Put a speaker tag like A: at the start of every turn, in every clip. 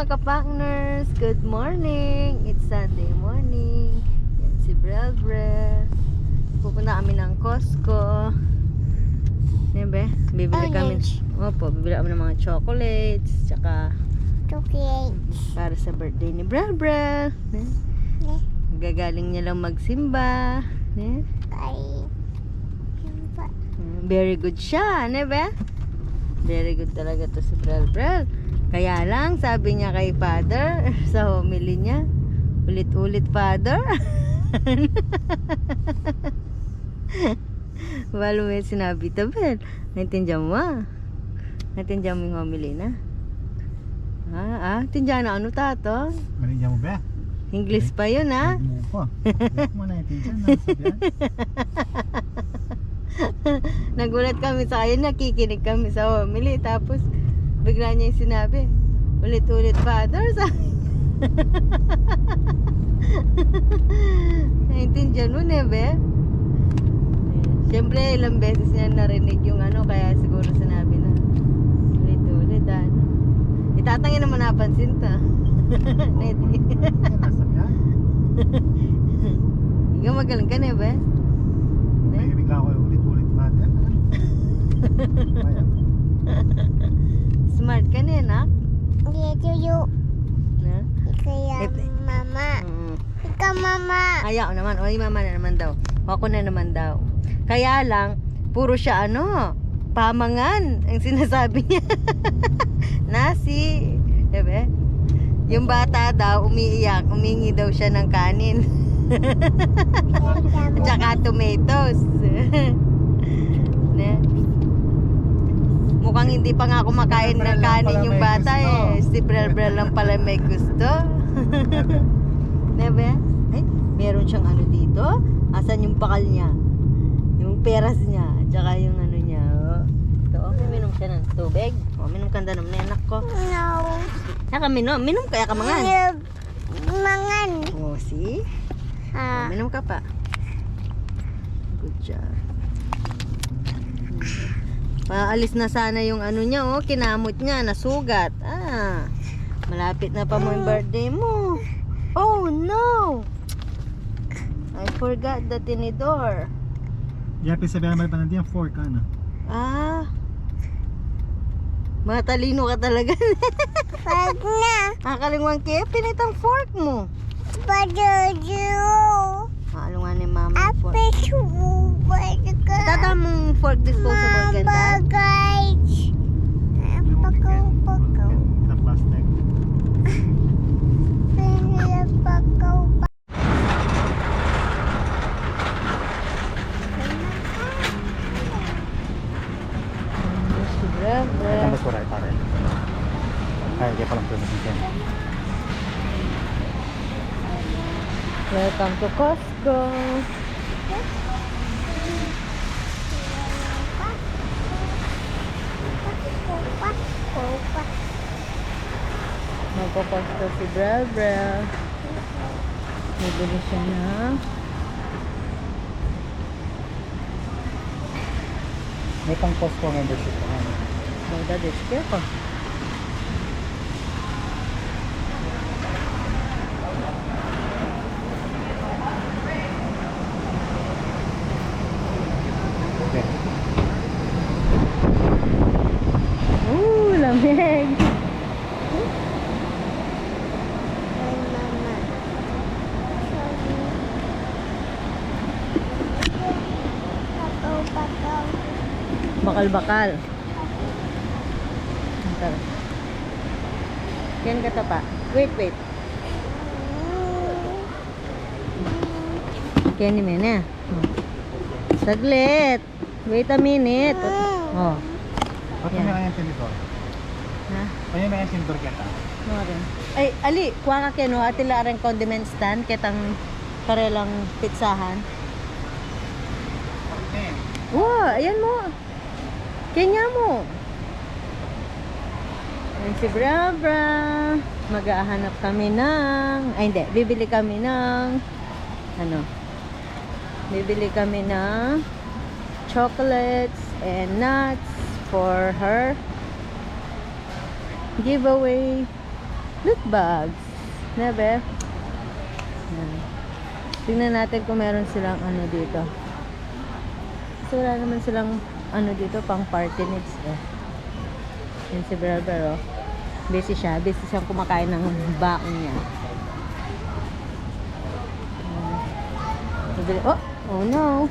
A: mga ka-partners, good morning. It's Sunday morning. Yan si Brel. Pupunta kami ng Costco. Yan ba? Bibili kami. Opo, bibili kami ng mga chocolates. Tsaka para sa birthday ni Brel. Gagaling niya lang magsimba. Very good siya, ne ba? Very good talaga to si Brel. Kaya lang, sabi niya kay Father, sa homily niya, ulit-ulit Father. Walo may sinabi to, Bel. Naintindihan mo ah. Naintindihan mo yung homily na. Tindihan na ano tato?
B: Naintindihan mo ba?
A: English pa yun ah.
B: Hindi mo pa. Hindi mo naintindihan na sabihan.
A: Nagulat kami sa kanya, nakikinig kami sa homily, tapos bigla niya yung sinabi, ulit-ulit Father, sabi. Naintindihan mo, Nebe? Siyempre, ilang beses niya narinig yung ano, kaya siguro sinabi na ulit-ulit, ano. Itatangin naman napansin ta. Nedi.
B: Nasabihan.
A: Ikaw magaling ka, Nebe?
B: Nahilig ako yung ulit-ulit Father.
A: Smart ka na, anak? Na?
C: Ikaw mama.
A: Ayaw naman. O, mama na naman daw. Ako na naman daw. Kaya lang, puro siya ano, pamangan ang sinasabi niya. Nasi. Diba? Yung bata daw, umiiyak. Umingi daw siya ng kanin. Tsaka tomatoes. Ne? Mukhang hindi pa nga kumakain ng kanin yung bata eh. Si Brel lang pala may gusto. Diba? Ay, meron siyang ano dito. Asan yung pakal niya? Yung peras niya. Tsaka yung ano niya. Ito, minom siya ng tubig. Minom ka na naman anak ko.
C: No.
A: Saka minom kaya ka mangan.
C: Mangan.
A: See? Minom ka pa. Good job. Paalis na sana yung ano niya, kinamot niya, nasugat. Malapit na pa mo yung birthday mo. Oh no! I forgot the tinidor.
B: Yapi sabihan mo pa nandiyan fork ano.
A: Matalino ka talaga.
C: Wag na.
A: Nakalingwan kayo, pinitang fork mo.
C: Padudu.
A: Alungan ni mama yung fork.
C: Ape ka.
A: Tata mong fork disposable ganda.
C: Guys. Pakaw.
B: Na plastic.
C: Pakaw.
B: Ang basura ay pare. Ay, kaya palang tuloy natin.
A: Welcome to Costco. Magpo-Costco si Brel. Bibili siya na.
B: May pang Costco membership pa nga.
A: Dad is careful.
B: Okay.
A: Lamig. Bakal-bakal. Yan ka pa. Wait. Kaya ni Mena. Saglit. Wait a minute. Oh.
B: Ba't
A: Yan.
B: may kanyang tinidor?
A: Ha?
B: Kanya may kanyang tinidor kita.
A: Ano rin? Ay, ali, kuha ka keno, atila rin condiment stand, ketang parelang pizzahan.
B: Okay.
A: Wow, ayan mo. Kanya mo. Ayan si Bra. Mag-ahanap kami ng, bibili kami ng, bibili kami ng chocolates and nuts for her giveaway. Loot bags. Nebe. Yan. Tingnan natin kung meron silang ano dito. Kasi wala naman silang ano dito, pang party needs eh. Yan si Berber, oh. Busy siya. Busy siyang kumakain ng baon niya. Oh! Oh no!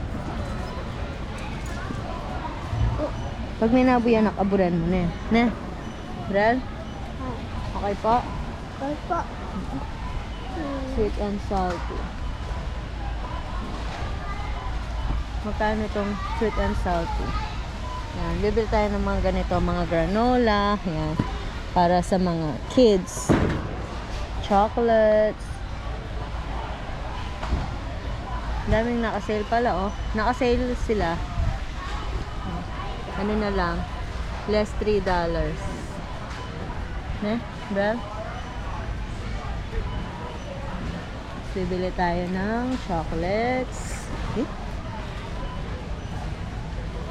A: Oh. Pag may nabuyan, nakaburan mo na. Ne? Brad? Okay po?
C: Okay po.
A: Sweet and salty. Magkano itong sweet and salty? Yan. Bibili tayo ng mga ganito, mga granola. Yan. Para sa mga kids. Chocolates. Daming naka-sale pala, oh. Naka-sale sila. Ano na lang? Less $3. Ne? Bro? Bibili tayo ng chocolates. Eh?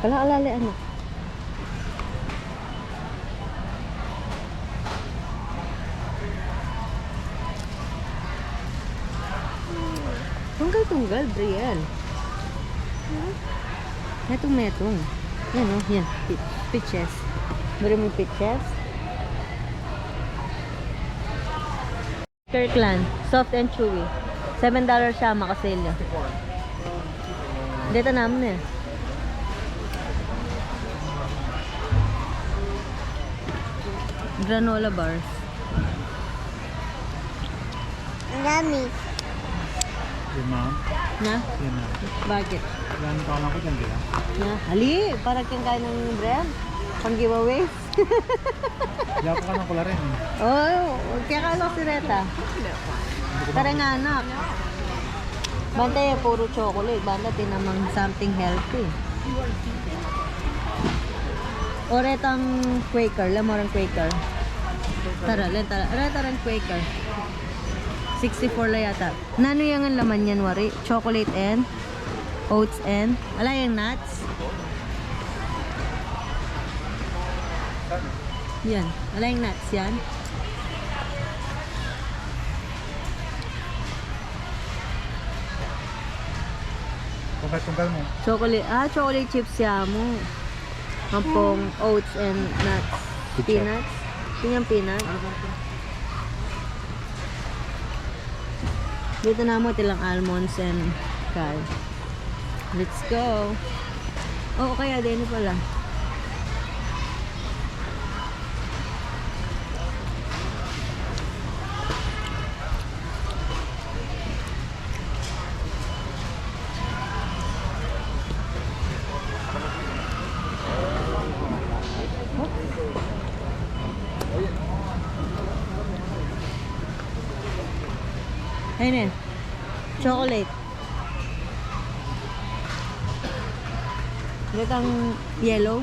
A: Kala-alala, ano? Tunggal-tunggal, Brian. Metong-metong. Yan, oh. Yan. Peaches. Bari mo peaches. Kirkland. Soft and chewy. $7 siya. Makasale niya. Dito namin eh. Granola bars.
C: Yummy.
B: Yun na.
A: Na?
B: Yun na.
A: Bakit?
B: Yan ang kawan ko dyan, di ba?
A: Na? Hali! Parang kang kain ng bread. Pang giveaway.
B: Yapo ka ng kula rin.
A: Oh, kaya kala si Reta. Tara nga anak. Bantay puro chocolate. Banta tinamang something healthy. O Retang Quaker. Lamorang Quaker. Tara, Retang Quaker. 64 la yata. Nano yung ang laman yan, wari? Chocolate and oats and ala yung nuts. Yan. Ala yung nuts yan.
B: Tunggal-tunggal mo.
A: Chocolate. Ah, chocolate chips ya mo. Kampong oats and nuts. Peanuts. Tingnan peanuts. Dito na mo tilang almonds and kal. Let's go. Oh, kaya din pala. Ayun eh. Chocolate. Dito ang yellow.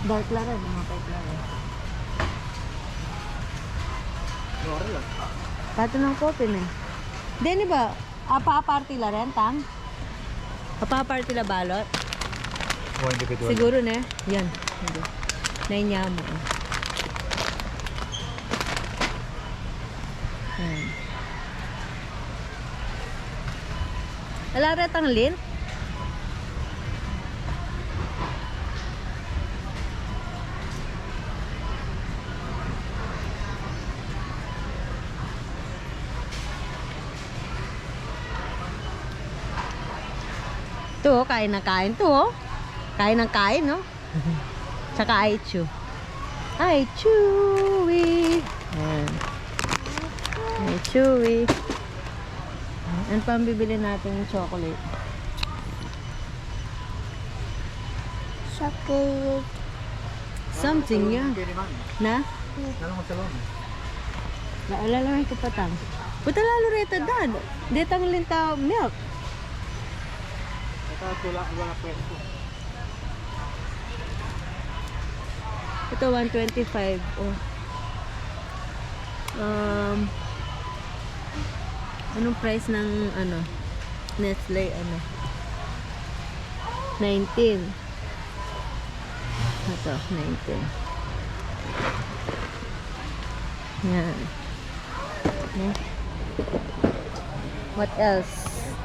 A: Dark lara. Mga type lara. Pato ng coffee na. Dini ba? Apa-aparty la rin, tang? Apa-aparty la balot?
B: O individual.
A: Siguro na. Yan. Hindi. Nainya mo. Yan. Wala rin ang lint? Ito, kain na kain to, oh. Kain ng kain, no? Tsaka Aichu. Aichewy. Ayan. Aichewy. Ano pa ang bibili natin ng chocolate?
C: Chocolate.
A: Something, yeah. Na?
B: Lalo mo sa loob.
A: Naalala ko pa tang. Puta lalo reta dad. Detang linta milk.
B: Wala pwesto.
A: Ito 125. Oh. Anong price ng ano? Nestle ano? 19. Ito, 19. Yan. Ne? What else?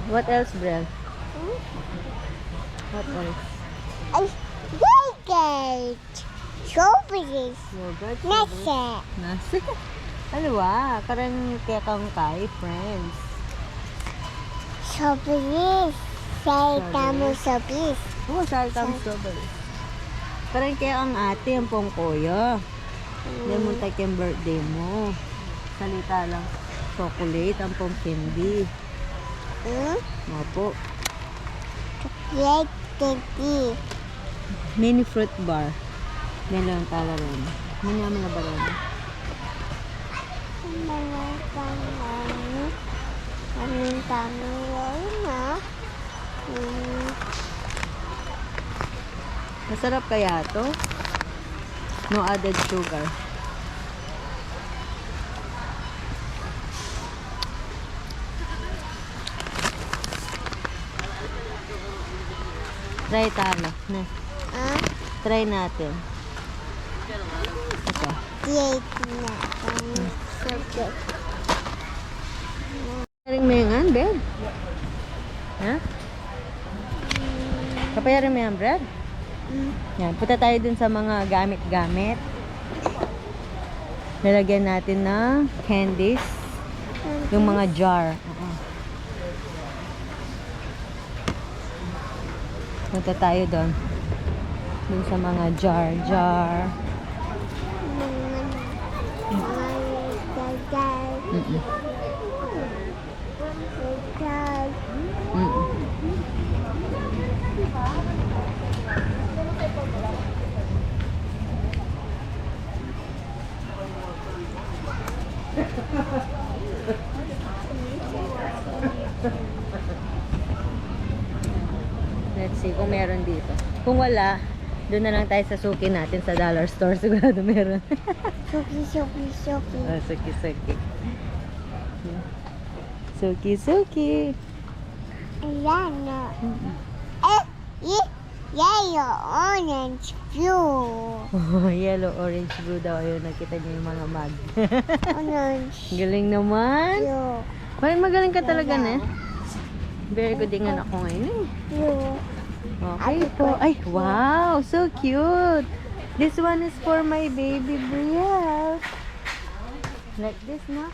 A: What else, Brel? What else?
C: Ay, yogurt. Strawberries.
A: Yogurt?
C: Nasa.
A: Nasi. Alwa, karang kaya kang kay, friends.
C: Strawberries. Say tamo strawberries.
A: Oh, saltang strawberry. Karang kaya ang ate, ang pongkoyo. Yan mo tayo yung birthday mo. Salita lang. Chocolate, ang pong candy. Opo.
C: Chocolate candy.
A: Mini fruit bar. Yan lang tala rin. Manyaman na ba rin?
C: Anong tamo yun na?
A: Masarap kaya to? No added sugar. Try talo. Na. Try natin. Ito.
C: Cake na. Chocolate.
A: Payaring mo yan, Brad? Ha? Kapayarin mo yan, Brad? Yan, punta tayo dun sa mga gamit-gamit. Lalagyan natin ng candies. Yung mga jar. Punta tayo dun. Dun sa mga jar. Mm-mm. Mm-mm. Let's see kung meron dito. Kung wala, doon na lang tayo sa suki natin sa dollar store. Sigurado meron.
C: Suki.
A: Oh, suki.
C: Ayan na. Yellow, orange, blue.
A: Oh, yellow, orange, blue daw. Ayun, nakita niyo yung mga mug.
C: Orange,
A: Galing naman.
C: blue,
A: Parang magaling ka talaga na. Very good din anak ko ngayon eh.
C: blue.
A: Okay po. Ay, wow. So cute. This one is for my baby Brielle. Like this, no?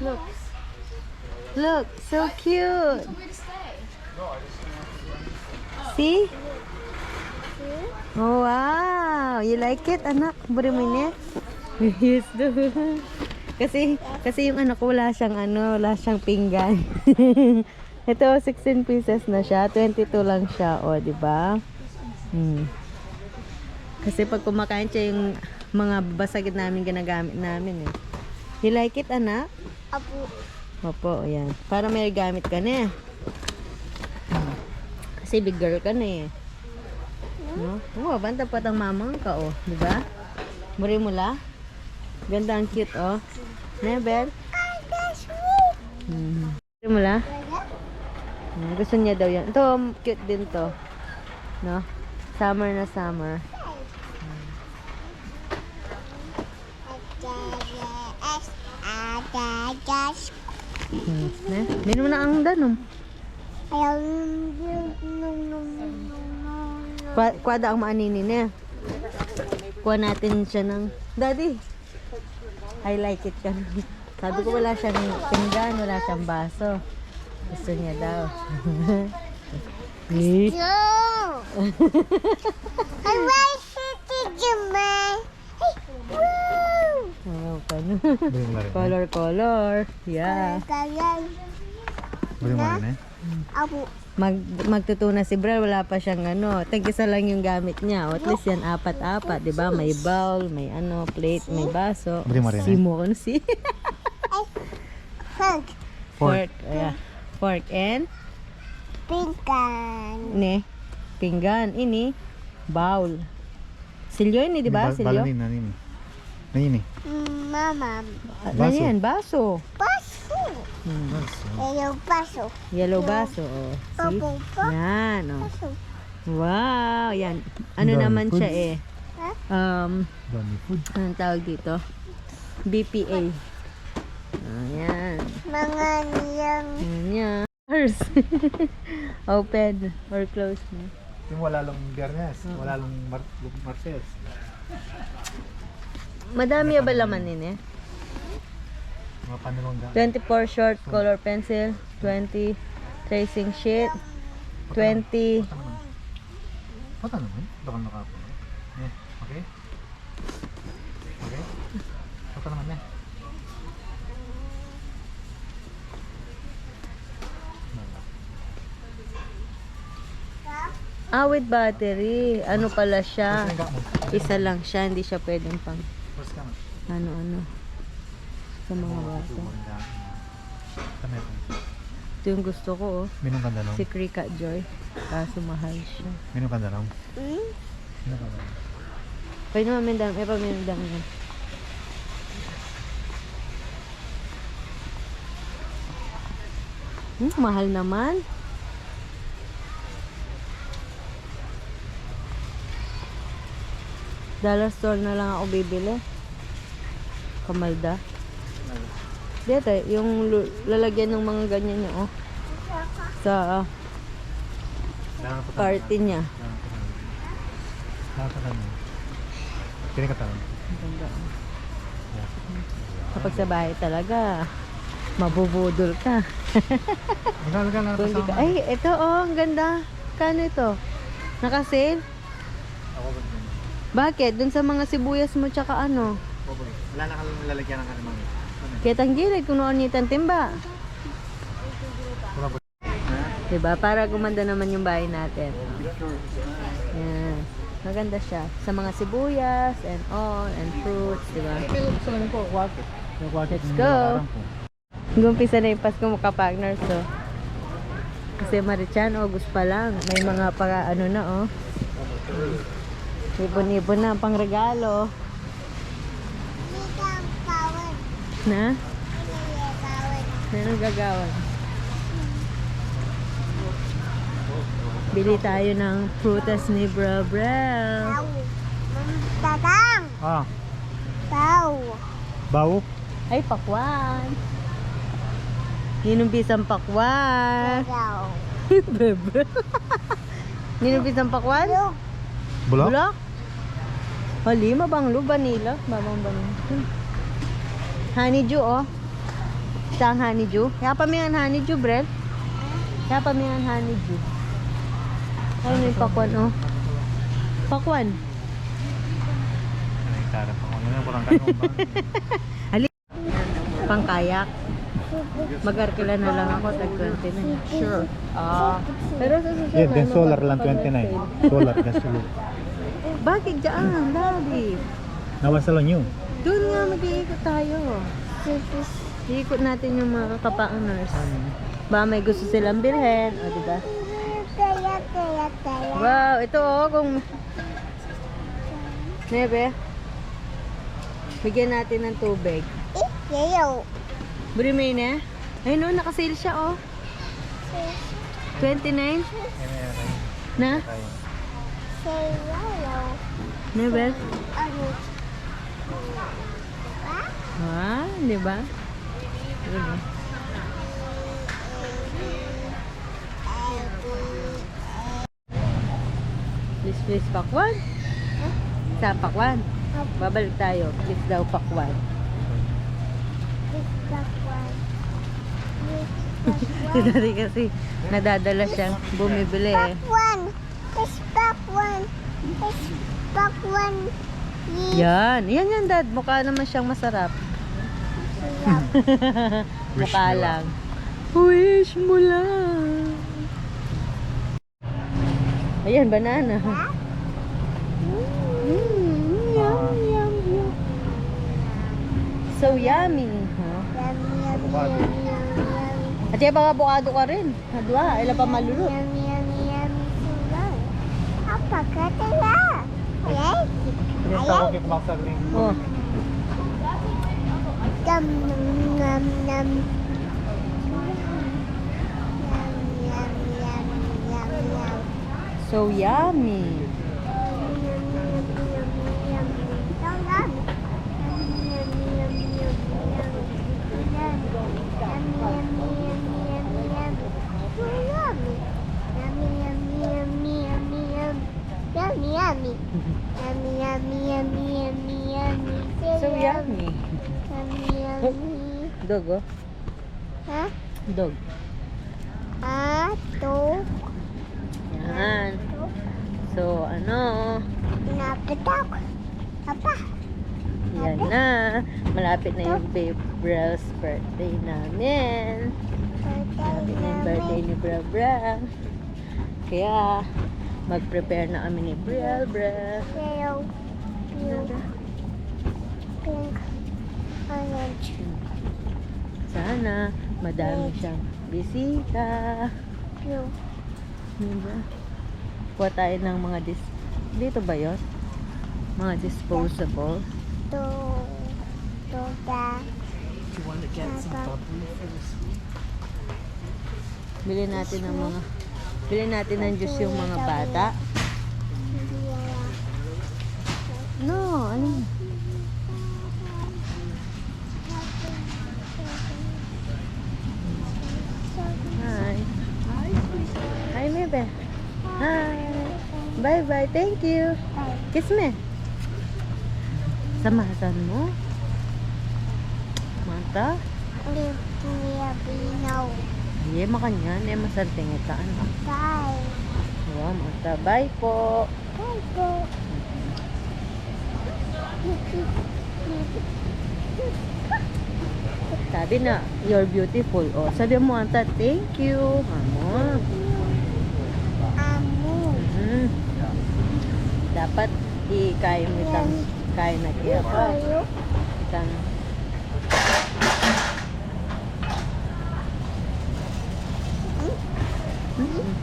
A: Look. Look, so cute. See? Oh, wow. You like it, anak? Buri mo niya? Yes, do. Kasi yung anak ko wala siyang pinggan. Ito 16 pieces na siya, 22 lang siya, oh, di ba? Kasi pag kumakain siya yung mga basagit namin ginagamit namin eh. You like it, anak?
C: Apo.
A: Opo, ayan. Para may gamit ka na eh. Kasi big girl ka na eh. No? Oh, banta pa tang mamang ka, oh, di ba? Muri mula. Ganda ang cute, oh. Nebel? Muri mula. Gusto niya daw yan. Ito, cute din to. No? Summer na summer. Meron mo na ang danom. Kwada ang maaninin niya. Kuha natin siya ng... Daddy! I like it ka. Sabi ko wala siyang pinggan, wala siyang baso. Gusto niya daw.
C: No! I like it, Jamal. Hey, woo!
A: Oh, paano?
B: Bili mo na rin.
A: Color. Yeah.
B: Bili mo rin eh.
C: Apo.
A: Magtutuna si Brad, wala pa siyang tag-isa lang yung gamit niya. O, at least yan, apat-apat, di ba? May bowl, may plate, may baso.
B: Bili mo rin
A: Si
B: eh.
A: mo, si?
C: Fork.
A: Fork. Yeah. Fork and?
C: Pinggan.
A: Pinggan. Ini, bowl. Silyo ini, di ba? Silyo?
B: Balanin, nanini. Nanini.
C: Mama.
A: Ano yan? Baso.
C: Baso. Yellow baso.
A: Yellow baso. Oh. See?
C: Purple baso.
A: Yan. Oh.
C: Baso.
A: Wow. Yan. Ano
B: Dami
A: naman
B: foods.
A: siya eh?
B: Dami food.
A: Anong tawag dito? BPA. Ayan.
C: Mga niyang
A: Ayan. Hers. Open or close na.
B: Yung wala lang Biyernes, wala lang Martes.
A: Madami ba laman nini?
B: Mga panilongga.
A: 24 short color pencil, 20 tracing sheet, 20
B: Pata naman. Bakal nakapo. Okay? Okay? Pata naman eh.
A: with battery. Ano pala siya?
B: First mo.
A: Isa lang siya, hindi siya pwedeng pang
B: First ka mo.
A: ano sa mga bata.
B: Tama ito.
A: Ito yung gusto ko, oh.
B: Minum ka dalawang.
A: Si Krika Joy. Kaso mahal siya.
B: Minum ka dalawang.
C: Hmm?
B: Minum ka dalawang.
A: Pwede naman mindang, may pamindang yan. Mahal naman. Dollar store na lang ako bibili. Kamalda. Dito, yung lalagyan ng mga ganyan niya, oh. Sa party niya.
B: Kini ka talong.
A: Ang ganda, oh. Kapag sa bahay talaga, mabubudol ka.
B: Magkalaga lang
A: Kung di ka,
B: kasama.
A: ay, ito, oh, ang ganda. Kano ito? Naka-sale?
B: Ako ba din?
A: Bakit? Dun sa mga sibuyas mo tsaka ano?
B: Wala na kang lalagyan ng kalimang.
A: Kitang gilid kung noon nitan timba. Diba? Para gumanda naman yung bahay natin. Yan. Maganda siya. Sa mga sibuyas and all and fruits, diba? Let's go. Gumpisa na yung Pasko mo ka-partners, so. Kasi Marichan, August pa lang. May mga para ano na, oh. Ibon-ibon na pang regalo.
C: Hindi ka kawan.
A: Na?
C: Hindi ka kawan.
A: Meron gagawan. Bili tayo ng prutas ni Brabrel.
C: Tao. Tatang.
B: Ah,
C: Tao.
B: bau.
A: Ay, pakwan. Ninumpisang pakwan.
C: Tao.
A: Brabrel. Ninumpisang pakwan?
B: Bulak?
A: Bulak? Hali, mabanglo. Vanilla. Babang vanilla. Honeydew, oh. Isa ang honeydew. Kaya pa may ang honeydew, Brel. Kaya pa may ang honeydew. Ayun yung pakwan, oh. Pakwan.
B: Ay, tarap ako. Ano na, parang kayo ba?
A: Pangkayak. Mag-arkila na lang ako. Tag-20 na. Sure. Pero sa susunod,
B: Yeah, then solar lang
A: mapapag-sale.
B: 29. Solar kasi.
A: Bakit dyan, Daddy?
B: Nawasalan yun.
A: Doon nga mag-iikot tayo. Iikot natin yung mga kapaaners. Ba may gusto silang bilhin. O, diba?
C: Kaya.
A: Wow, ito oh, kung... Nebe. Bigyan natin ng tubig.
C: Yayo.
A: Brimay na. Ayun oh, nakasale siya oh. 29 na?
C: Yayo.
A: Nebe.
C: Ano?
A: Di ba? Ayun, oh. Please, pakwan. Sa pakwan. Babalik tayo. Please daw pakwan. Si Daddy kasi nadadala siyang bumibili eh.
C: Pakwan.
A: Yan Dad. Mukha naman siyang masarap. Mukha
B: mo
A: lang. Wish mo lang. Ayan, banana. Yum. So yummy. At yung mga avocado ka rin. Hadwa, ilan pa malulot.
C: Apa kata ya? Ayat.
B: Pinista ko kay kumaksaling.
A: Oh.
C: Nam nam nam.
A: So yummy.
C: yummy. Yummy, yummy, yummy, yummy, yummy.
A: So yummy.
C: Yummy, yummy.
A: Dog, oh.
C: Hah?
A: Dog.
C: Tuh.
A: Yan. So, ano?
C: Napatak. Apa?
A: Yan na. Malapit na yung Babe Brel's birthday namin. Malapit na yung birthday ni Bra Bra. Kaya, mag-prepare na kami ni Brel Brel.
C: Yellow, blue, pink, orange.
A: Sana, madami siyang bisita.
C: Blue.
A: Diba? Kuha tayo ng mga dito ba yun? Mga disposable.
C: Tuh. Tuh, dah.
A: Bili natin ng juice yung mga bata. No, ano? Hi. Hi, Mebe. Hi. Bye-bye. Thank you. Kiss me. Samahan mo. Mata. Iya, makanya. Ini masanting itaan.
C: Bye.
A: Wow, mata. Bye po.
C: Bye, go.
A: Sabi na, you're beautiful. O, sabi mo, Anta, thank you. Amo.
C: Amu.
A: Dapat ikain mo itang kain na kaya pa.
C: Ayo.
A: Itang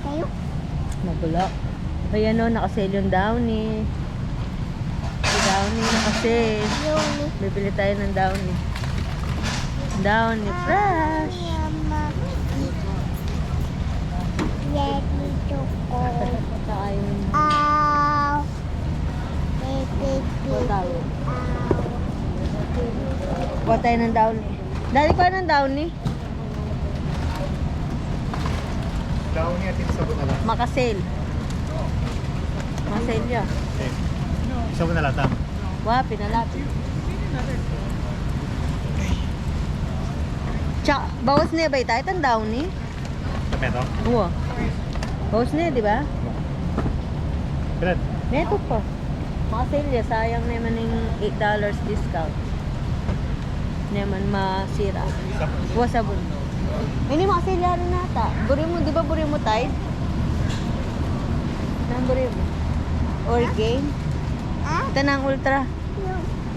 C: Ayo.
A: mabulok. Ayan o, nakasale yung Downy. Si Downy nakasale.
C: Yummy.
A: Bibili tayo ng Downy. Downy Fresh.
C: Yummy choco.
A: Saka yung
C: Ow. Baby,
A: kuha tayo.
C: ow.
A: Kuha tayo ng Downy. Dali ko ng Downy.
B: Daon niya, sabon na lang.
A: Makasale. Makasale niya.
B: Okay. Sabon na lang, tama.
A: Wah, pinalapit. Tsaka, bawas niya ba tayo? Itang Downy?
B: Sabi ito?
A: Oo. Bawas niya, di ba?
B: Brad,
A: Neto pa. Makasale niya. Sayang naman yung $8 discount. Hindi naman masira.
B: sabon.
A: Huwag sabon. Hindi makasale rin nata. Buri mo, di ba buri mo tayo? Nang buri mo? Orgain?
C: Ah,
A: Ito na ang Ultra.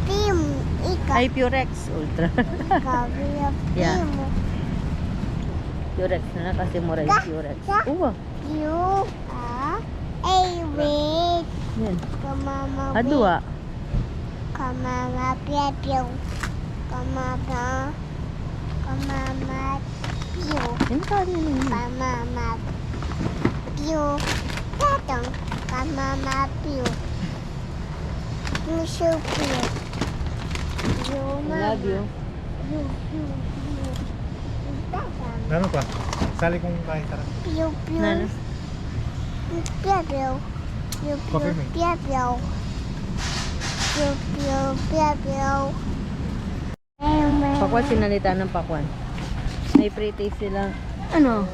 C: Pim. Ika.
A: Ay, Purex. Ultra.
C: Kaya
A: Yeah.
C: pim.
A: Purex na lang kasi mura yung Purex. Oo.
C: You. Ah. Ay, wait.
A: Yan.
C: Kamama.
A: Adua.
C: Kamama. Piapiaw. Kamama. Kamama. Piu.
A: Yan ka rin yun.
C: Kamama. Piu. Tatang. Kamama. Piu. Musu piu. You,
A: I love you.
C: You. Tatang.
B: Ano pa? Sali kong kahit tara.
C: Piu, piu.
A: Nano?
C: Piapiaw. Piu,
B: Coffee
C: piu.
B: mate.
C: Piapiaw. Piu, piu. Piapiaw.
A: Pakwan, sinalita ng pakwan. May pre-taste sila. Ano?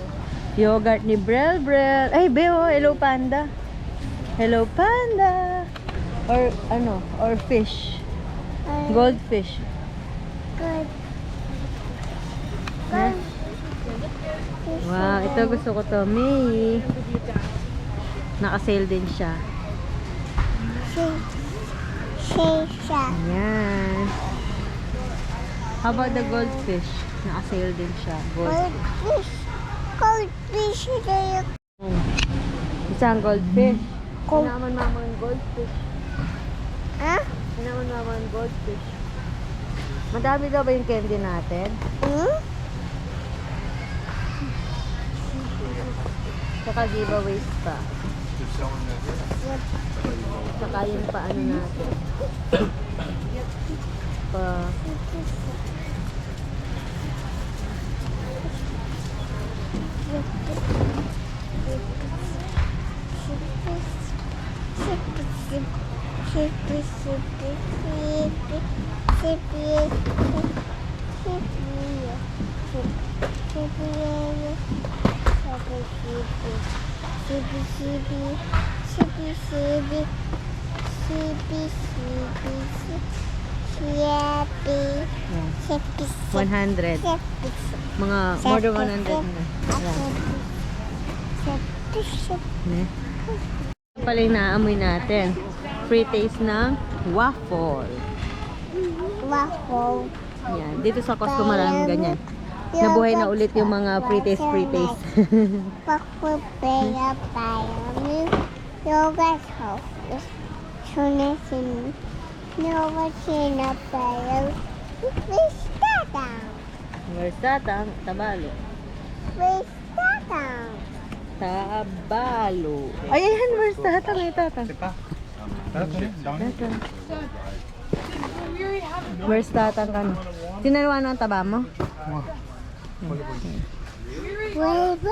A: Yogurt ni Brel Brel. Ay, Beo, hello panda. Hello panda. Or ano? Or fish. Goldfish.
C: Good.
A: Ha? Wow, ito gusto ko to. May. Naka-sale din siya.
C: Shisha.
A: Ayan. How about the goldfish? Naka-sale din siya. Goldfish.
C: Goldfish. Goldfish na
A: Isang goldfish.
C: Gold-
A: Naman mama ang goldfish.
C: Ha?
A: Naman mama ang goldfish. Madami daw ba yung candy natin?
C: Hmm?
A: Saka giveaways pa. Saka yung paano natin. Pa...
C: sippy, sippy, sippy, sippy,
A: Yan. 100. Mga more than 100 na. Yan. Ne? Pala yung naamoy natin. Free taste ng waffle.
C: Waffle.
A: Yan. Dito sa Costco maraming ganyan. Nabuhay na ulit yung mga free taste, free taste.
C: Waffle pera tayo. Yoga house. Sunasin. Yoga sina tayo. Vistata.
A: Where's that? Ang tabalo.
C: Vistata.
A: Tabalo. Ay, ayan. Where's that? Ang itatang.
B: Diba? Down.
A: Where's that? Ang ano? Tinaruan ang taba mo?
C: Wave.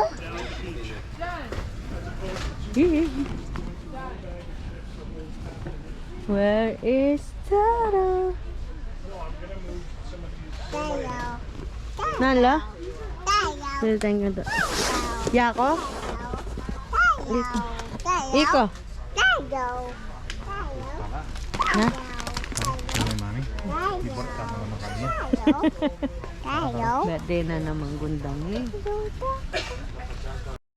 A: Where is Tara?
C: Tayo.
A: Nala?
C: Tayo.
A: Thank you. Yako?
C: Tayo. Tayo.
A: Iko?
C: Tayo.
A: Na?
B: Ano mami? Ibot ka na naman kami.
C: Tayo.
A: Birthday na naman gundang eh.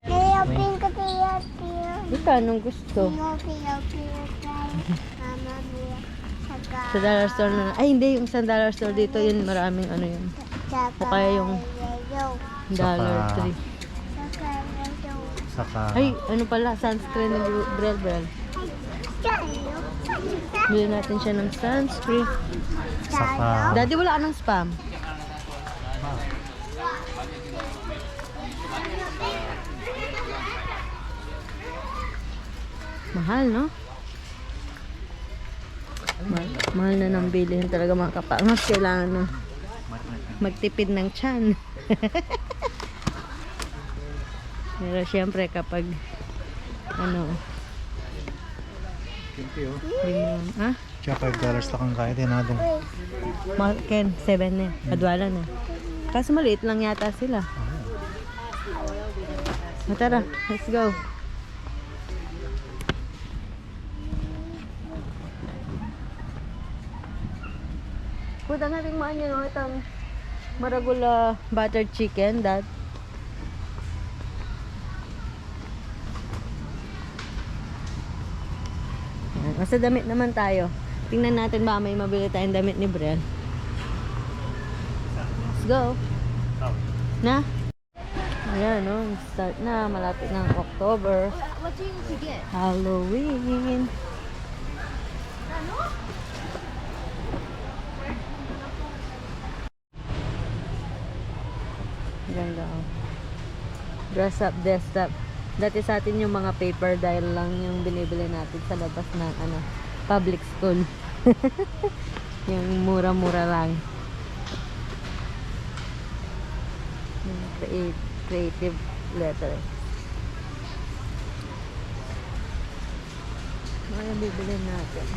C: Tayo. Pink tayo.
A: Ito, anong gusto? Sa dollar store na. Ay, hindi. Yung sa dollar store dito, yun maraming ano yun. O kaya yung dollar
B: Saka-
A: tree.
B: Saka...
A: Ay, ano pala, sunscreen ni Brel Brel. Bili natin siya ng sunscreen.
B: Saka...
A: Daddy, wala ka ng spam. Mahal, no? Mahal na ng bilihin talaga mga kapangas. Kailangan ng magtipid ng tiyan. Pero syempre kapag ano, ha?
B: Siya $5 lang ang kaya din natin.
A: Ken, 7 na. Kadwala na. Kaso maliit lang yata sila. Tara, let's go. Punta natin maan yun, itang Maragula buttered chicken, dad. Nasa damit naman tayo. Tingnan natin ba may mabili tayong damit ni Brel. Let's go. Na? Ayan, no? Start na. Malapit ng October.
C: What do you need to get?
A: Halloween. Ganda, oh. Dress up, desktop. Dati sa atin yung mga paper dahil lang yung binibili natin sa labas ng ano, public school. Yung mura-mura lang. Yung creative letter. Ano yung bibili natin?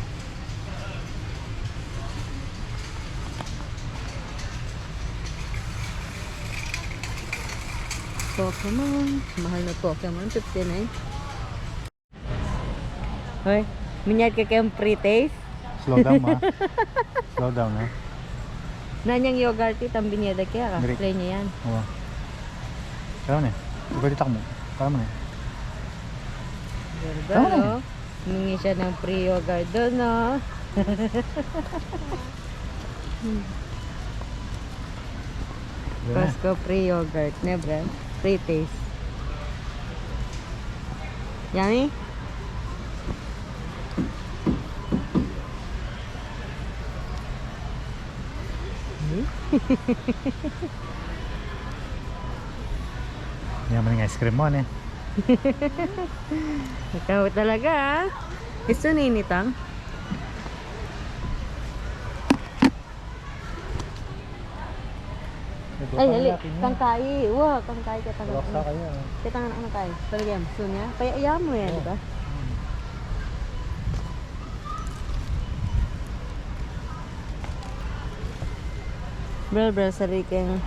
A: Pokemon. Mahal na Pokemon. 59. Hoy, minyad ka kayong pre-taste.
B: Slow down ma. Slow down ha.
A: Nanyang yogurt ang binyada kaya ka.
B: Great.
A: Play niya yan.
B: Oo. Kaya na eh. Ibalik ako mo. Kaya mo na eh.
A: Ganda,
B: Tama na
A: no? Humingi siya ng pre-yogurt doon, no? Costco pre-yogurt. Never. Pre-taste. Yummy?
B: Yaman ng ice cream mo ano eh.
A: Ikaw talaga, ah. Gusto ninitang? Ay, dali. Kangkai. Wah, kangkai ka tangan.
B: Laksa kayo.
A: Kita tangan anak kay. Talagyan. Sunya. Payaya mo yan, di ba? Bra, sari kang...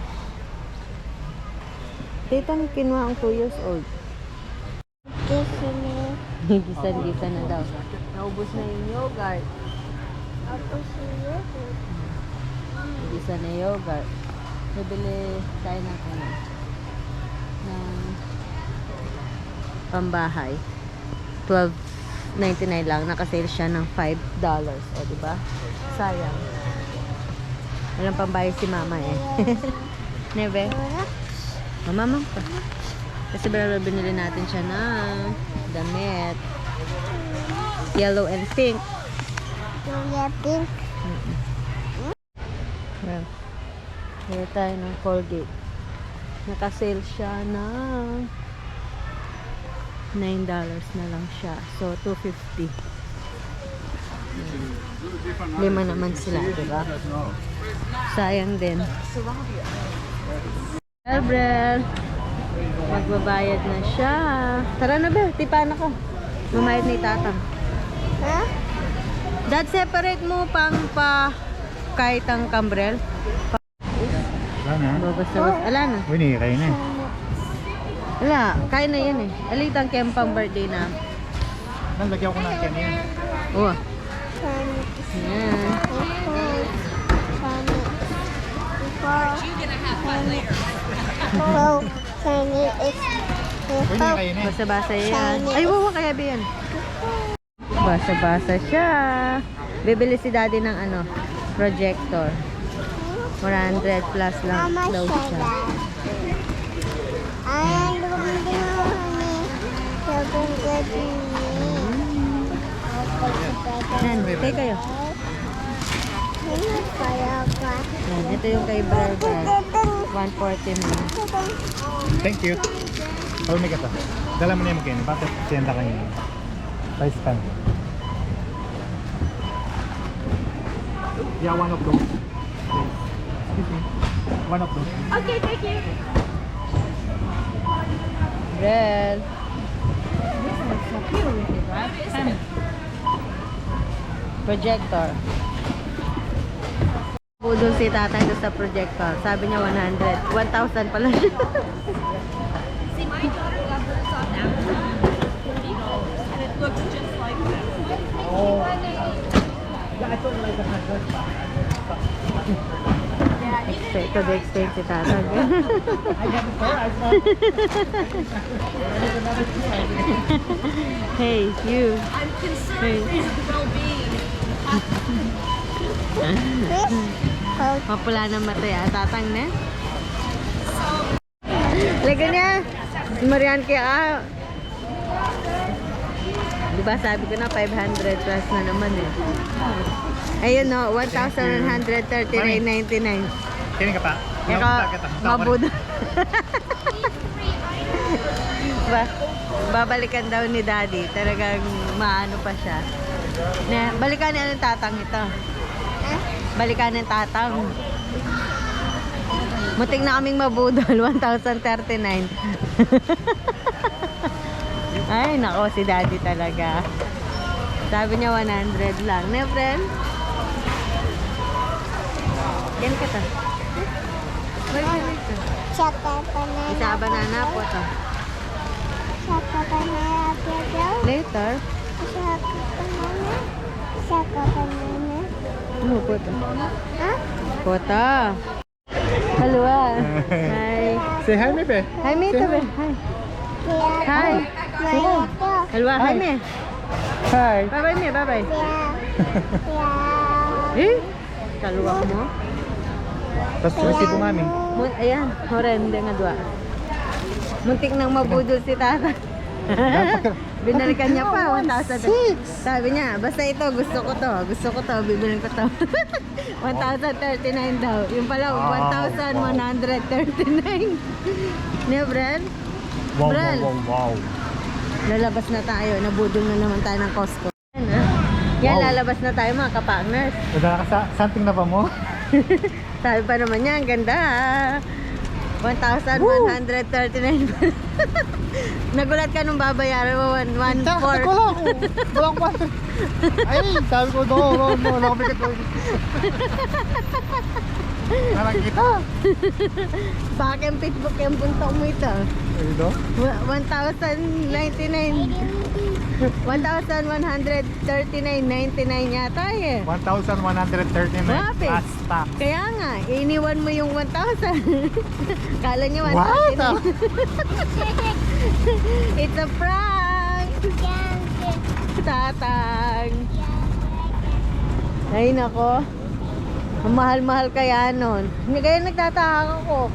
A: Titang kinuha ang 2 years old.
C: Disney.
A: Gisan-gisan na daw. Naubos na yung yogurt.
C: Ako siya.
A: Gisan na yogurt. Bibili tayo ng ano, ng pambahay. $12.99 lang. Nakasale siya ng $5. O, diba? Sayang. Walang pambayad si mama eh. Nebe? Mamamang pa. Kasi binili natin siya ng damit. Yellow and pink.
C: Julia Pink.
A: Well, kaya tayo ng Colgate. Nakasale siya ng $9 na lang siya. So, $2.50. Lima naman sila, diba? Sayang din. Gabriel, magbabayad na siya. Tara na ba? Tipan ako. Mamayad ni tatang.
C: Ha?
A: Dad, separate mo pang pa kahit ang kambrel.
B: Wala na.
A: Babas-babas. Ala na.
B: Uy, hindi kayo na eh.
A: Wala. Kaya na yan eh. Alitang kempang birthday na.
B: Nalagyan ko na yan yan.
A: Oh.
C: Sunny.
A: Yan.
C: Oh, Sunny is
B: Uy, hindi kayo na eh.
A: Basa-basa yan. Ay, wawa kaya ba yan? Basa-basa siya. Bibili si daddy ng ano, projector. 100 plus lang
C: Mama
A: daw
C: said
A: siya.
C: that. I don't know, honey. You're going to get me.
A: Yan, take kayo. Yan, ito yung kay Burger. 140 mo.
B: Thank you. Oh, may kata. Dala mo na yung magkano. Bakit siyenda kayo? Price pen. Yeah, one of those. Excuse me. One of those.
C: Okay, thank you.
A: Red. Projector. Budol si tatay doon sa projector. Sabi niya 100. 1,000 pala siya.
D: See, my daughter got hers on Amazon for $40, and it looks just like this.
B: Oh. Yeah, I thought like a hundred.
A: Ito explain si tatay.
B: I got the store. I saw.
A: Hey, you.
D: I'm concerned
A: Hey.
D: for his well-being.
A: Mapula ng mata ya. Tatang na. Lagi niya. Marian kaya diba sabi ko na 500 plus na naman eh. Ayun no, 1,139.99.
B: Kini ka pa?
A: Eka, mabudo. Babalikan daw ni daddy. Talagang maano pa siya. Balikan niya ng tatang ito. Balikan ng tatang. Muting na kaming mabudol. 1,039. Ay, nako si daddy talaga. Sabi niya 100 lang. Ne, friend? Yan ka ta. Wait.
C: Saka banana.
A: Isa banana po to.
C: Saka banana.
A: Later.
C: Saka banana. Saka banana.
A: Ano po to?
C: Huh?
A: Pota. Hello ah. Hi.
B: Say hi, Mepe.
A: Hi, Mito. Hi. Hi.
C: Yeah.
A: Hello, hi, Me.
B: Hi.
A: Bye-bye, Me. Bye-bye.
C: Yeah.
A: Eh? Kaluwak mo?
B: Tapos si po mami.
A: Ayan. Horrende nga dua. Muntik nang mabudol si tata. Binalikan niya pa. 1,000. Sabi niya, basta ito, gusto ko to. Bibilin ko to. 1,039 daw. Yung pala, 1,139. Niya, Brad?
B: Wow,
A: Bral.
B: wow.
A: Lalabas na tayo. Nabudol na naman tayo ng Costco. Yan, ha? Yan,
B: Wow.
A: lalabas na tayo mga kapartners.
B: Nadala ka sa something na pa mo?
A: Sabi pa naman niya, ang ganda. 1,139. Nagulat ka nung babayaran mo 1,400.
B: Wala ko. Ay, sabi ko, no, wala ko bigat. Narang kita.
A: Baka yung Facebook yung punta mo ito.
B: Ito?
A: 1,099. 1,139.99 yata eh.
B: 1,139
A: Wapit.
B: plus tax.
A: Kaya nga, iniwan mo yung 1,000. Kala niya 1,000.
B: What?
A: It's a prank! Tatang! Ay nako. Ang mahal-mahal kaya nun. Kaya nagtataka ko.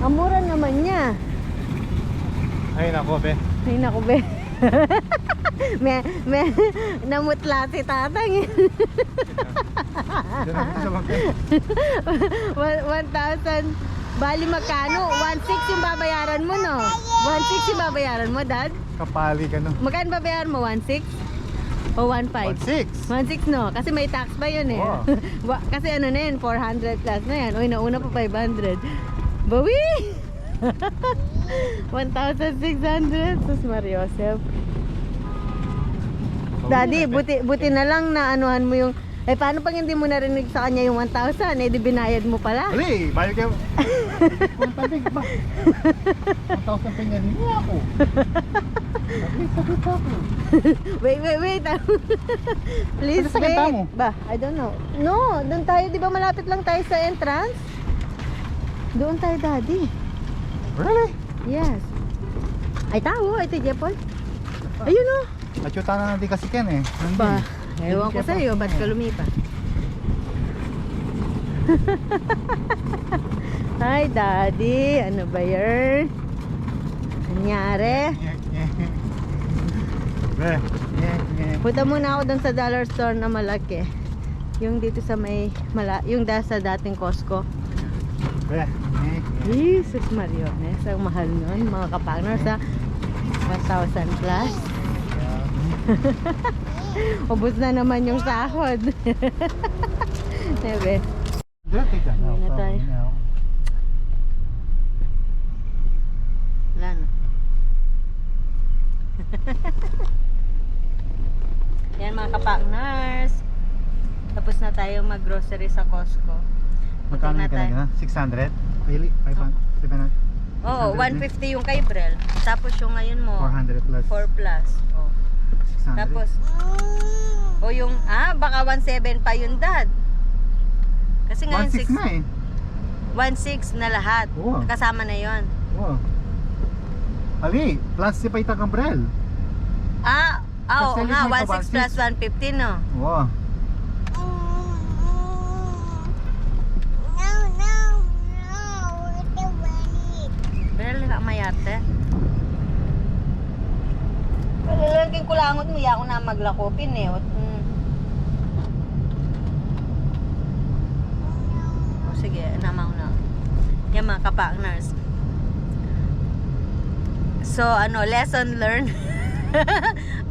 A: Ang mura naman niya.
B: Ay nako, be.
A: Ay nako be. may namutla si tatang.
B: Diyan ako sa bangka.
A: 1,000. Bali magkano? 1,600 yung babayaran mo, no? 1,600 yung babayaran mo, Dad?
B: Kapali ka no.
A: Magkano babayaran mo? 1,600? O 1,500?
B: 1,600.
A: 1,600 no? Kasi may tax pa yun eh.
B: Oo.
A: Kasi ano na yun, 400 plus na yan. Uy, nauna pa 500. Bawi! 1,600. Sus Mariosep. Daddy, buti na lang na anuhan mo yung... Eh, paano pag hindi mo narinig sa kanya yung 1,000? Eh, di binayad mo pala.
B: Ali, bayad kayo. Kung tabig ba? 1,000 pinganin mo ako. Sakit ako.
A: Wait. Please
B: Ano sa kanta mo?
A: wait. Ba, I don't know. No, doon tayo, di ba malapit lang tayo sa entrance? Doon tayo, Daddy.
B: Really?
A: Yes. Ay, tao. Ito, Jepol. Ayun o.
B: Nachuta na natin kasi Ken eh. Hindi.
A: Ba, ewan ko sa'yo. Ba't ka lumipat? Hi, Daddy. Ano ba yun? Nangyari?
B: Be,
A: Punta muna ako doon sa dollar store na malaki. Yung dito sa may yung sa dating Costco.
B: be.
A: Jesus Mariones, ang mahal nun mga kapagner sa 1,000 plus. Ubus na naman yung sahod. Nebe.
B: Dirty ka na.
A: Uwi na tayo. Wala na. Yan mga kapaknars. Tapos na tayo mag-grocery sa Costco.
B: Magkano
A: na
B: yung
A: tayo.
B: kanina? 600? Really? 500? 700?
A: Oo,
B: 600
A: 150 yung kay Brel. Tapos yung ngayon mo,
B: 400 plus
A: 4 plus. Oh.
B: 600?
A: Tapos, o yung, baka 1.7 pa yun, Dad. Kasi ngayon
B: 1,600 na eh.
A: 1.6 na lahat.
B: Oo.
A: Kasama na yon.
B: Wow. Ali, plus si Paita Cambrel.
A: Oo
B: Kasi
A: nga,
B: limit na
A: 1.6 plus 150, no?
B: Wow.
A: Brel, ka mayate. Lalagyan ko langot mo, ako na maglakopin eh. Sige, namaw na. Yan mga kapakners. So, lesson learned.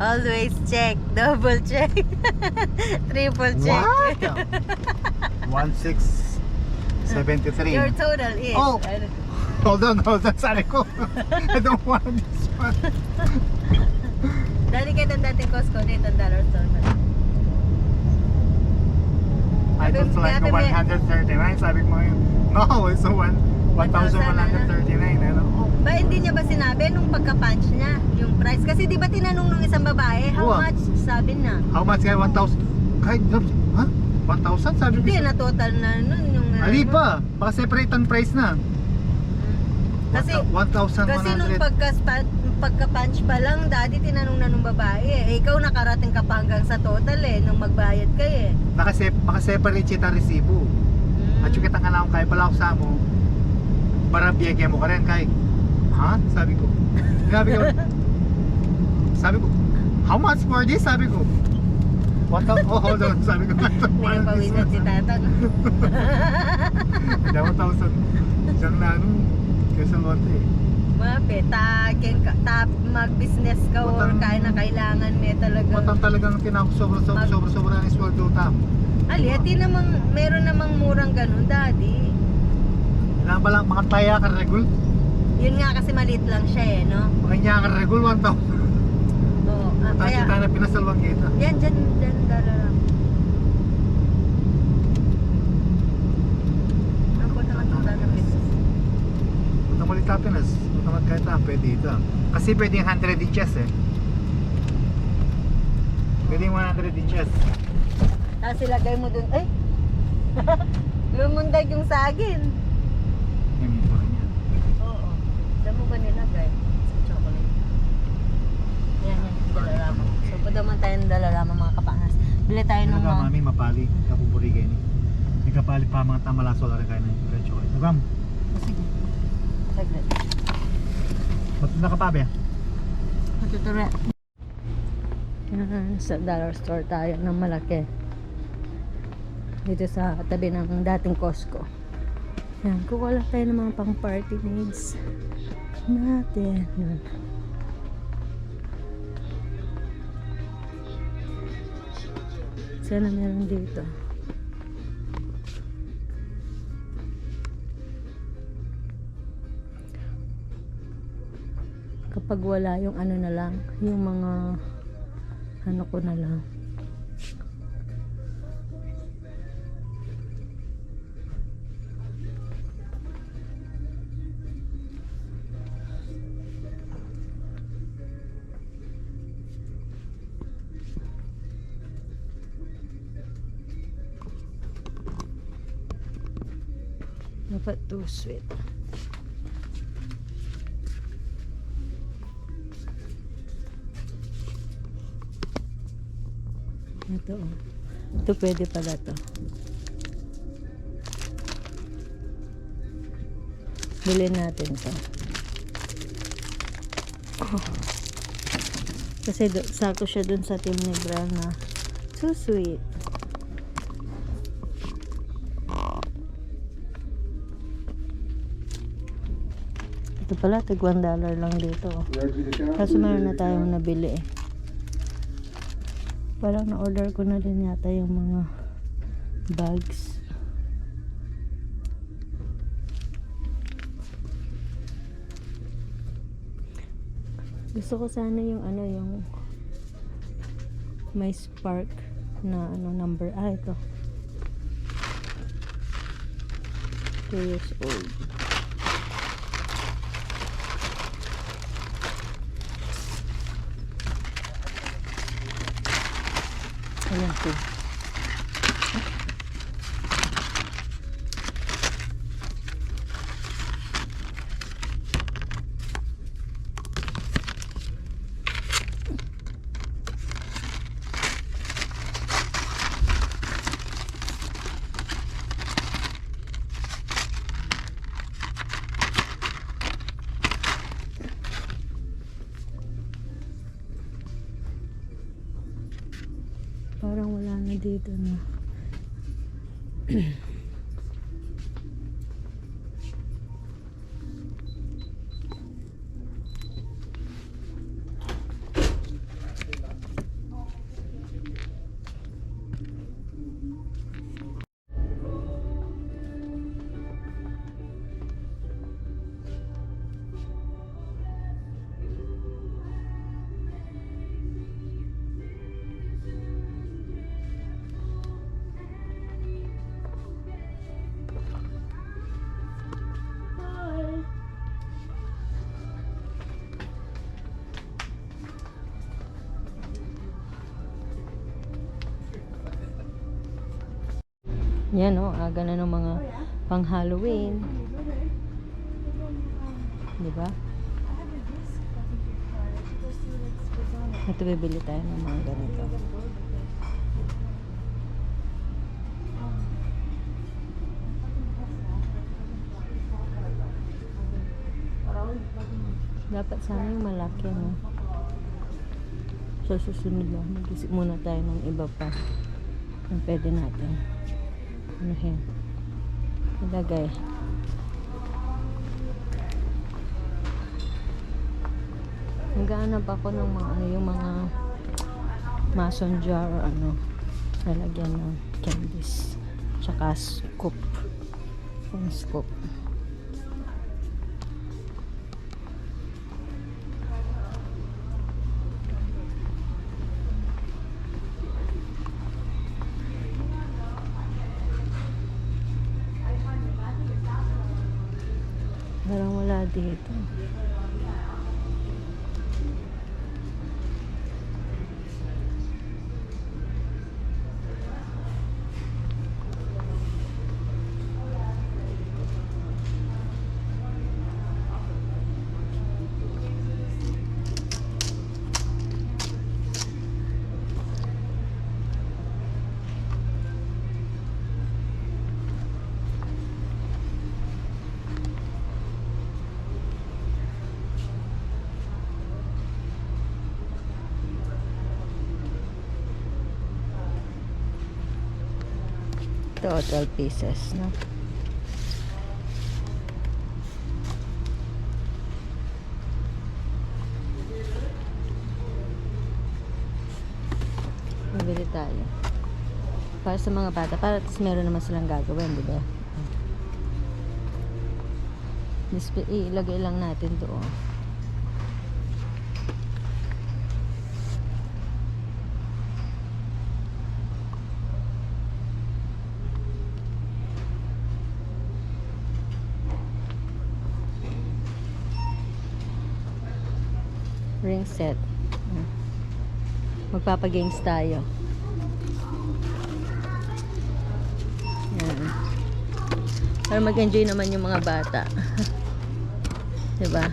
A: Always check, double check, triple check.
B: What? 1,673.
A: Your total is.
B: Oh. Hold on. Sorry ko. I don't want this one.
A: Dali kayo ng dating Costco dito, dollar store.
B: I don't like
A: Sabi-
B: 139. Sabi ko yun. No, it's a 1,139. Ano?
A: Ba, hindi niya ba sinabi nung pagka-punch niya, yung price? Kasi di ba tinanong nung isang babae, how
B: Oo.
A: much? Sabi na.
B: How much kaya? 1,000? Kahit, ha? 1,000? Sabi ko.
A: Hindi, na total na nun yung...
B: Ali pa. Baka separate ang price na.
A: Kasi,
B: 1,100.
A: kasi nung pagka-punch pa lang, Daddy, tinanong na nung babae eh. Ikaw nakarating ka pa hanggang sa total eh, nung magbayad ka eh.
B: Naka-separate siya ang resibo. At yung kitang alam, kaya pala ako sa mo, para biyagyan mo ka rin, kay. Ha? Sabi ko. Sabi ko, how much for this? Sabi ko. 1,000. Oh, hold on. Sabi ko.
A: Nagpawisan si Tatang.
B: Kaya 1,000. Siyang na ano, kaysa lote eh.
A: Mape, mag-business ka or
B: Matang-
A: kaya na kailangan may talaga.
B: Matang talagang sobra ang sweldo tam.
A: Ali, ati namang, meron namang murang ganun, Daddy.
B: Ilang ba lang, mga taya ka regul?
A: Yun nga kasi maliit lang siya eh, no?
B: Mga niya ka regul, 1,000.
A: Oo.
B: Tapos
A: Kaya,
B: kita na pinasalwang kita.
A: yan, dyan, dala lang. Ako,
B: magkata, pwede ito. Kasi pwede yung 100 inches eh. Pwede yung 100 inches.
A: Tapos ilagay mo dun, ay! Lumundag yung saging.
B: Yan yung pa niya.
A: Oo. Saan mo ba nilagay? Sa chocolate. Yan, yan. Dalarama. So, punta naman tayo ng dalarama mga kapangas. Bili tayo
B: Ano
A: ng
B: ka
A: mga...
B: mami, mapali. Kapupuri kayo ni. May kapali pa mga tamalaso lang kayo ng red chocolate. Nagam,
A: Sige. Saglit.
B: ba't nakapabi ah?
A: Matutura. Sa dollar store tayo ng malaki. Dito sa tabi ng dating Costco. Yan, kukuha lang tayo ng mga pang party needs natin. Yan. Sana meron dito. Kapag wala yung ano na lang, yung mga ano ko na lang. Dapat too sweet. Ito oh. Ito pwede pala to. Bilhin natin to. Oh. Kasi sakto siya dun sa Team Nebra na so sweet. Ito pala, tig $1 lang dito. Kaso meron na tayong nabili eh. Parang na-order ko na din yata yung mga bags. Gusto ko sana yung ano, yung may spark na ano number. Ah, ito. 2 years old. Ayan po. Parang wala na dito na. Yan o, aga na ng mga pang Halloween. Diba? Ito bibili tayo ng mga ganito. Dapat sana yung malaki, no? So susunod lang, mag-isip muna tayo ng iba pa kung pwede natin ano yan ilagay. Naghahanap ako ng mga ano, yung mga mason jar or ano lalagyan ng candies tsaka scoop, yung scoop. Parang wala dito. Ito, 12 pieces, no? Bibili tayo. Para sa mga bata, para at least meron naman silang gagawin, di ba? Ilagay lang natin doon. Ring set. Magpapagames tayo. Yan. Para mag-enjoy naman yung mga bata. Diba?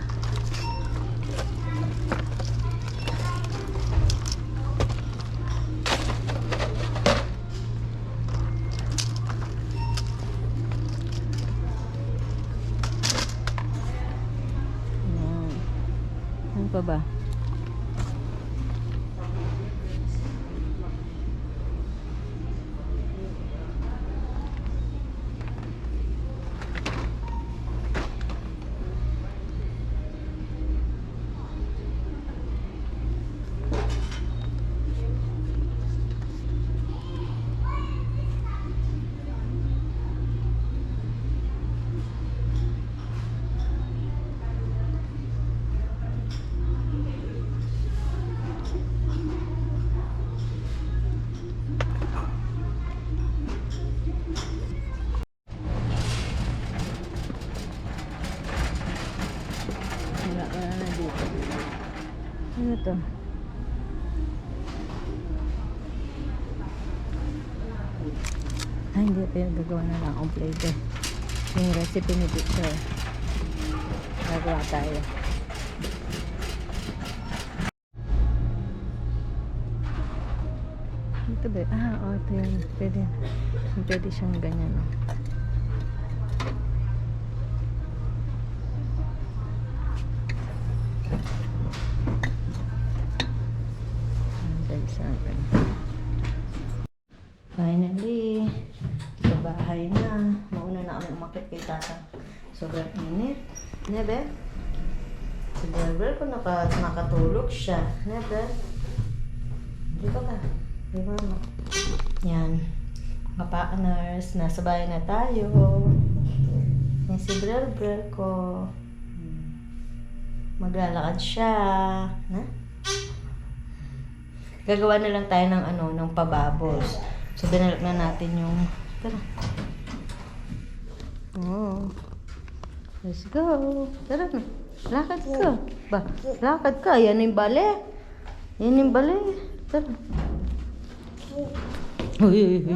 A: Yan. Ano pa ba? Wala na dito. Ano to? Ay, hindi. Pinagagawa na lang akong plate. Yung recipe ni teacher. Gagawa tayo. Ito ba? Ito yun. Pwede siyang ganyan, no? Finally, sa bahay na. Mauna na kami umakit kay tata. Sobrang init. Nebe? Si Berber ko nakatulog siya. Nebe? Di ba ka? Di ba ma? Yan. Mga partners, nasa bahay na tayo. Yan si Berber ko. Maglalakad siya. Na? Gagawa na lang tayo ng ng pababos. So, binalak na natin yung... Tara. Oh. Let's go. Tara na. Lakad ka. Lakad ka. Yan yung bale. Yan yung bale. Tara. Uy.